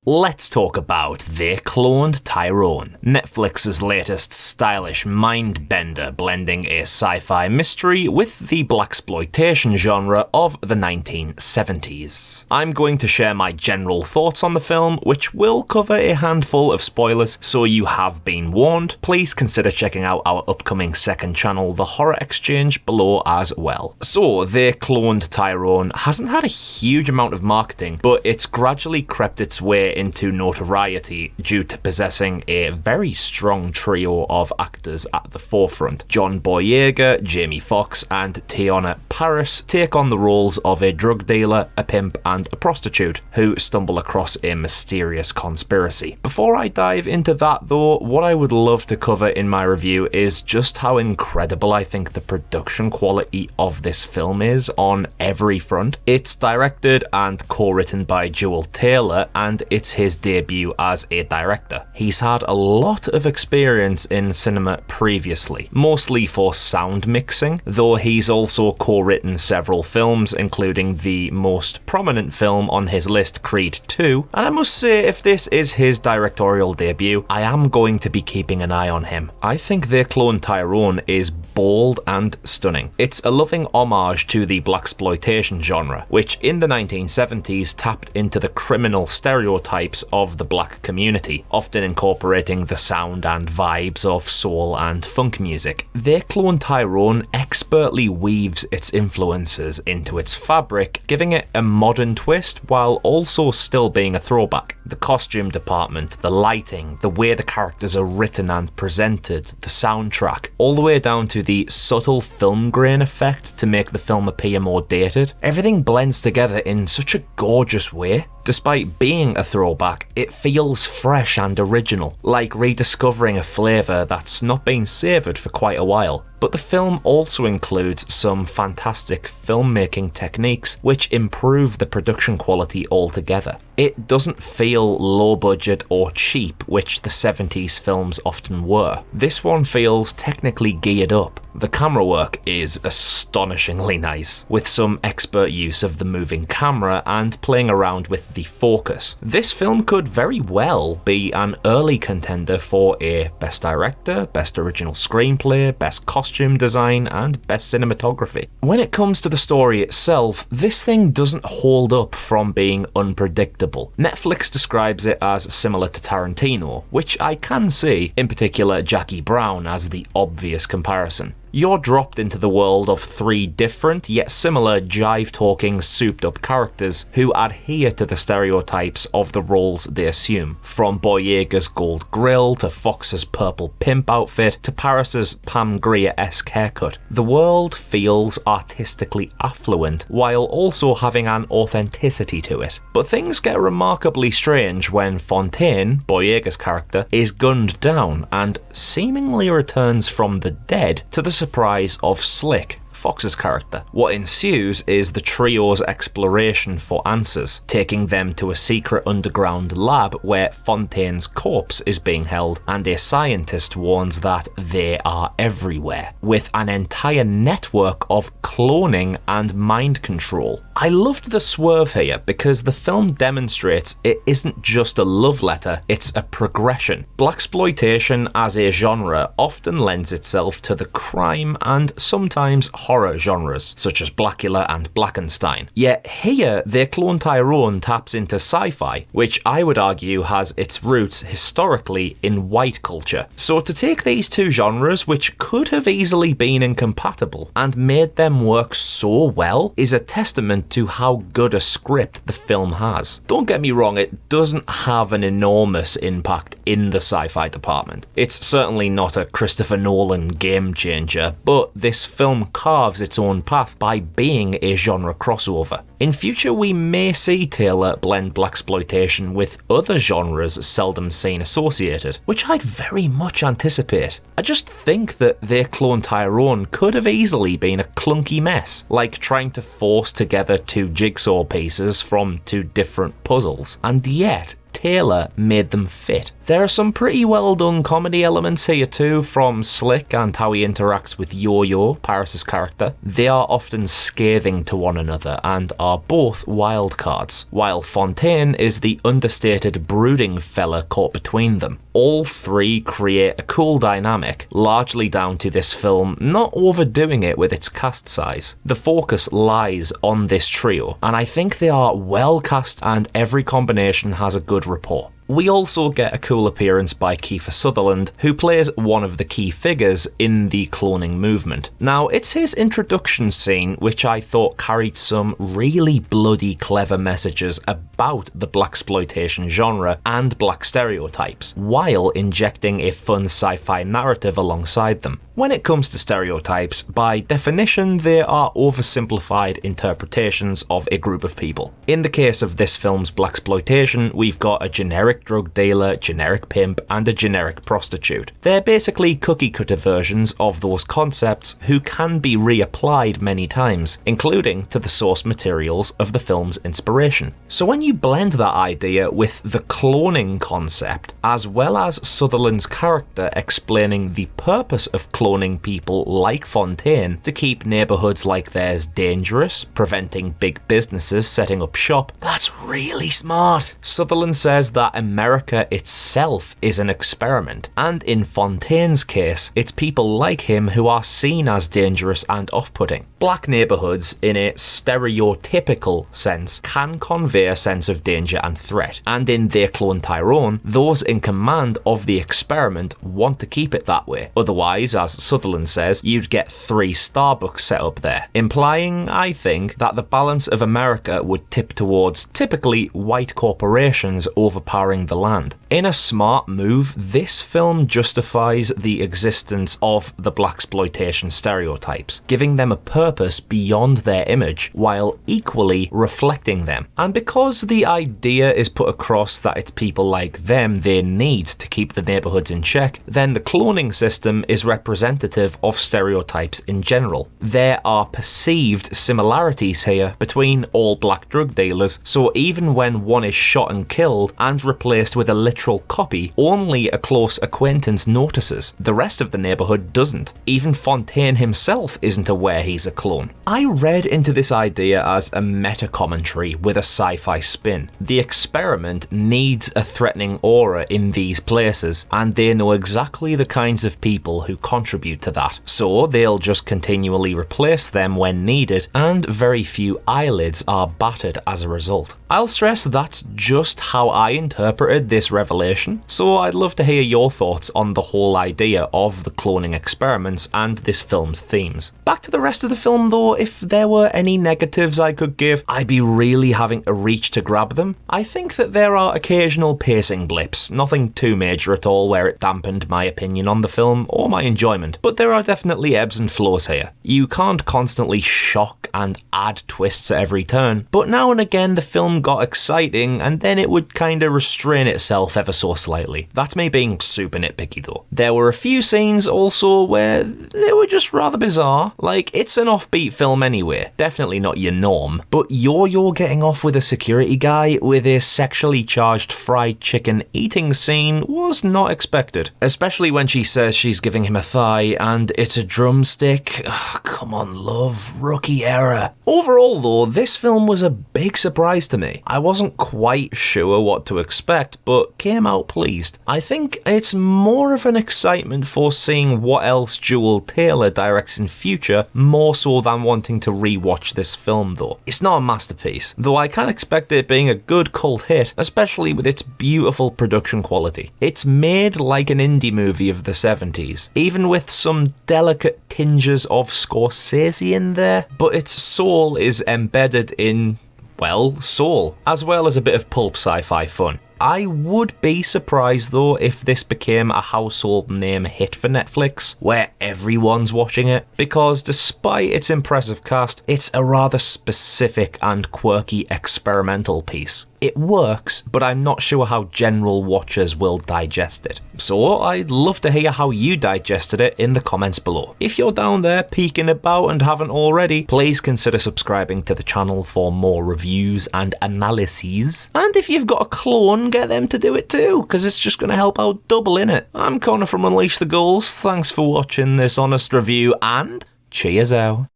let's talk about They Cloned Tyrone, Netflix's latest stylish mind-bender blending a sci-fi mystery with the Blaxploitation genre of the 1970s. I'm going to share my general thoughts on the film, which will cover a handful of spoilers, so you have been warned. Please consider checking out our upcoming second channel, The Horror Exchange, below as well. So, They Cloned Tyrone hasn't had a huge amount of marketing, but it's gradually crept its way into notoriety due to possessing a very strong trio of actors at the forefront. John Boyega, Jamie Foxx, and Teyonah Parris take on the roles of a drug dealer, a pimp, and a prostitute who stumble across a mysterious conspiracy. Before I dive into that though, what I would love to cover in my review is just how incredible I think the production quality of this film is on every front. It's directed and co-written by Juel Taylor, and it's his debut as a director. He's had a lot of experience in cinema previously, mostly for sound mixing, though he's also co-written several films, including the most prominent film on his list, Creed 2, and I must say, if this is his directorial debut, I am going to be keeping an eye on him. I think They Cloned Tyrone is bold and stunning. It's a loving homage to the Blaxploitation genre, which in the 1970s tapped into the criminal stereotypes of the black community, often incorporating the sound and vibes of soul and funk music. They Cloned Tyrone expertly weaves its influences into its fabric, giving it a modern twist while also still being a throwback. The costume department, the lighting, the way the characters are written and presented, the soundtrack, all the way down to the subtle film grain effect to make the film appear more dated. Everything blends together in such a gorgeous way. Despite being a throwback, it feels fresh and original, like rediscovering a flavour that's not been savoured for quite a while. But the film also includes some fantastic filmmaking techniques which improve the production quality altogether. It doesn't feel low budget or cheap, which the 70s films often were. This one feels technically geared up. The camera work is astonishingly nice, with some expert use of the moving camera and playing around with the focus. This film could very well be an early contender for a Best Director, Best Original Screenplay, Best Costume Design, and Best Cinematography. When it comes to the story itself, this thing doesn't hold up from being unpredictable. Netflix describes it as similar to Tarantino, which I can see, in particular Jackie Brown as the obvious comparison. You're dropped into the world of three different yet similar jive-talking souped-up characters who adhere to the stereotypes of the roles they assume, from Boyega's gold grill to Fox's purple pimp outfit to Parris's Pam Grier-esque haircut. The world feels artistically affluent while also having an authenticity to it. But things get remarkably strange when Fontaine, Boyega's character, is gunned down and seemingly returns from the dead to the surprise of Slick, Fox's character. What ensues is the trio's exploration for answers, taking them to a secret underground lab where Fontaine's corpse is being held, and a scientist warns that they are everywhere, with an entire network of cloning and mind control. I loved the swerve here because the film demonstrates it isn't just a love letter, it's a progression. Blaxploitation as a genre often lends itself to the crime and sometimes horror genres, such as Blackula and Blackenstein. Yet here, They Cloned Tyrone taps into sci-fi, which I would argue has its roots historically in white culture. So to take these two genres, which could have easily been incompatible, and made them work so well, is a testament to how good a script the film has. Don't get me wrong, it doesn't have an enormous impact in the sci-fi department. It's certainly not a Christopher Nolan game changer, but this film carves its own path by being a genre crossover. In future, we may see Taylor blend Blaxploitation with other genres seldom seen associated, which I'd very much anticipate. I just think that They Cloned Tyrone could have easily been a clunky mess, like trying to force together two jigsaw pieces from two different puzzles, and yet Taylor made them fit. There are some pretty well done comedy elements here too, from Slick and how he interacts with Yo-Yo, Parris' character. They are often scathing to one another and are both wild cards, while Fontaine is the understated brooding fella caught between them. All three create a cool dynamic, largely down to this film not overdoing it with its cast size. The focus lies on this trio, and I think they are well cast and every combination has a good rapport. We also get a cool appearance by Kiefer Sutherland, who plays one of the key figures in the cloning movement. Now, it's his introduction scene which I thought carried some really bloody clever messages about the blaxploitation genre and black stereotypes, while injecting a fun sci-fi narrative alongside them. When it comes to stereotypes, by definition, they are oversimplified interpretations of a group of people. In the case of this film's blaxploitation, we've got a generic drug dealer, generic pimp, and a generic prostitute. They're basically cookie-cutter versions of those concepts who can be reapplied many times, including to the source materials of the film's inspiration. So when you blend that idea with the cloning concept, as well as Sutherland's character explaining the purpose of cloning people like Fontaine to keep neighbourhoods like theirs dangerous, preventing big businesses setting up shop, that's really smart. Sutherland says that America itself is an experiment, and in Fontaine's case, it's people like him who are seen as dangerous and off-putting. Black neighbourhoods, in a stereotypical sense, can convey a sense of danger and threat, and in They Cloned Tyrone, those in command of the experiment want to keep it that way. Otherwise, as Sutherland says, you'd get 3 Starbucks set up there, implying, I think, that the balance of America would tip towards typically white corporations overpowering the land. In a smart move, this film justifies the existence of the blaxploitation stereotypes, giving them a purpose beyond their image, while equally reflecting them. And because the idea is put across that it's people like them they need to keep the neighbourhoods in check, then the cloning system is representative of stereotypes in general. There are perceived similarities here between all black drug dealers, so even when one is shot and killed and replaced with a literal copy, only a close acquaintance notices. The rest of the neighbourhood doesn't. Even Fontaine himself isn't aware he's a clone. I read into this idea as a meta-commentary with a sci-fi spin. The experiment needs a threatening aura in these places, and they know exactly the kinds of people who contribute to that, so they'll just continually replace them when needed, and very few eyelids are battered as a result. I'll stress that's just how I interpreted this revelation, so I'd love to hear your thoughts on the whole idea of the cloning experiments and this film's themes. Back to the rest of the film though, if there were any negatives I could give, I'd be really having to reach to grab them. I think that there are occasional pacing blips, nothing too major at all where it dampened my opinion on the film or my enjoyment, but there are definitely ebbs and flows here. You can't constantly shock and add twists at every turn, but now and again the film got exciting and then it would kinda restrain itself ever so slightly. That's me being super nitpicky though. There were a few scenes also where they were just rather bizarre, like it's an offbeat film anyway, definitely not your norm, but Yo-Yo getting off with a security guy with a sexually charged fried chicken eating scene was not expected, especially when she says she's giving him a thigh and it's a drumstick. Ugh, come on love, rookie error. Overall though, this film was a big surprise to me. I wasn't quite sure what to expect, but came out pleased. I think it's more of an excitement for seeing what else Juel Taylor directs in future, more so than wanting to rewatch this film though. It's not a masterpiece, though I can expect it being a good cult hit, especially with its beautiful production quality. It's made like an indie movie of the 70s, even with some delicate tinges of Scorsese in there, but its soul is embedded in, well, soul, as well as a bit of pulp sci-fi fun. I would be surprised though if this became a household name hit for Netflix, where everyone's watching it, because despite its impressive cast, it's a rather specific and quirky experimental piece. It works, but I'm not sure how general watchers will digest it. So I'd love to hear how you digested it in the comments below. If you're down there peeking about and haven't already, please consider subscribing to the channel for more reviews and analyses. And if you've got a clone and get them to do it too, because it's just going to help out double, innit? I'm Connor from Unleash the Ghouls. Thanks for watching this honest review, and cheers out.